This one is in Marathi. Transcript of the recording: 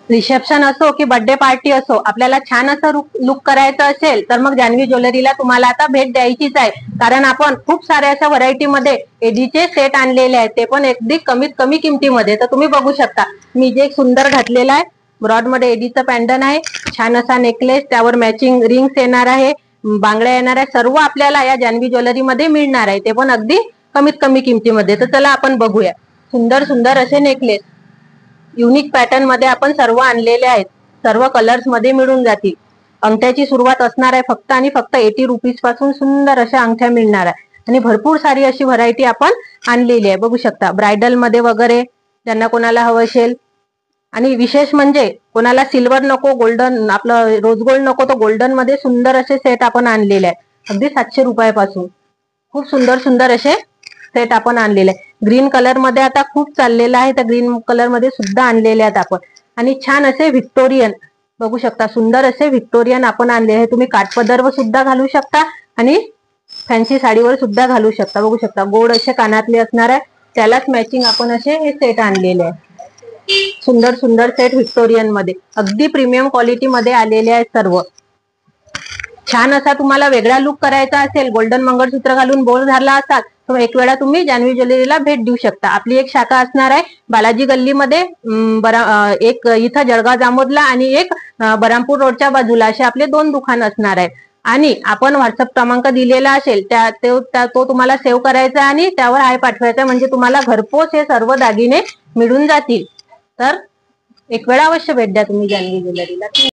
रिसेप्शन असो की बर्थडे पार्टी असो, आपल्याला छान असं लुक करायचं असेल तर मग जान्हवी ज्वेलरीला तुम्हाला आता भेट द्यायचीच आहे. कारण आपण खूप साऱ्या अशा व्हरायटीमध्ये एडीचे सेट आणलेले आहेत, ते पण अगदी कमीत कमी किमतीमध्ये. तर तुम्ही बघू शकता, मी जे एक सुंदर घातलेला आहे, ब्रॉड मध्ये एडीचं पॅन्डन आहे, छान असा नेकलेस, त्यावर मॅचिंग रिंग्स येणार आहे, बांगड्या येणार आहे, सर्व आपल्याला या जान्हवी ज्वेलरीमध्ये मिळणार आहे, ते पण अगदी कमीत कमी किमतीमध्ये. तर चला आपण बघूया. सुंदर सुंदर असे नेकलेस युनिक पॅटर्न मध्ये आपण सर्व आणलेले आहेत, सर्व कलर्स मध्ये मिळून जातील. अंगठ्याची सुरुवात असणार आहे फक्त आणि फक्त 80 रुपीज पासून सुंदर अशा अंगठ्या मिळणार आहे. आणि भरपूर सारी अशी व्हरायटी आपण आणलेली आहे, बघू शकता. ब्रायडल मध्ये वगैरे ज्यांना कोणाला हवं असेल, आणि विशेष म्हणजे कोणाला सिल्वर नको, गोल्डन, आपलं रोज गोल्ड नको, तर गोल्डन मध्ये सुंदर असे सेट आपण आणलेले आहे, अगदी 700 रुपयापासून. खूप सुंदर सुंदर असे सेट आपण आणलेले आहे. ग्रीन कलर मध्ये आता खूप चाललेलं आहे, तर ग्रीन कलर मध्ये सुद्धा आणलेले आहेत आपण. आणि छान असे व्हिक्टोरियन बघू शकता, सुंदर असे व्हिक्टोरियन आपण आणले आहे. तुम्ही काठपदरवर सुद्धा घालू शकता आणि फॅन्सी साडीवर सुद्धा घालू शकता. बघू शकता, गोड असे कानातले असणार आहे, त्यालाच मॅचिंग आपण असे हे सेट आणलेले आहे. सुंदर सुंदर सेट व्हिक्टोरियन मध्ये अगदी प्रीमियम क्वालिटी मध्ये आलेले आहेत सर्व. छान असा तुम्हाला वेगळा लुक करायचा असेल, गोल्डन मंगळसूत्र घालून बोर झाला असाल, तर एक वेळा तुम्ही जान्हवी ज्वेलरीला भेट देऊ शकता. आपली एक शाखा असणार आहे बालाजी गल्लीमध्ये, एक इथं जळगाव जामोदला, आणि एक बरामपूर रोडच्या बाजूला, असे आपले 2 दुकान असणार आहेत. आणि आपण व्हॉट्सअप क्रमांक दिलेला असेल तो तुम्हाला सेव्ह करायचा आणि त्यावर हाय पाठवायचा, म्हणजे तुम्हाला घरपोच हे सर्व दागिने मिळून जातील. तर एक वेळा अवश्य भेट द्या तुम्ही जान्हवी ज्वेलरीला.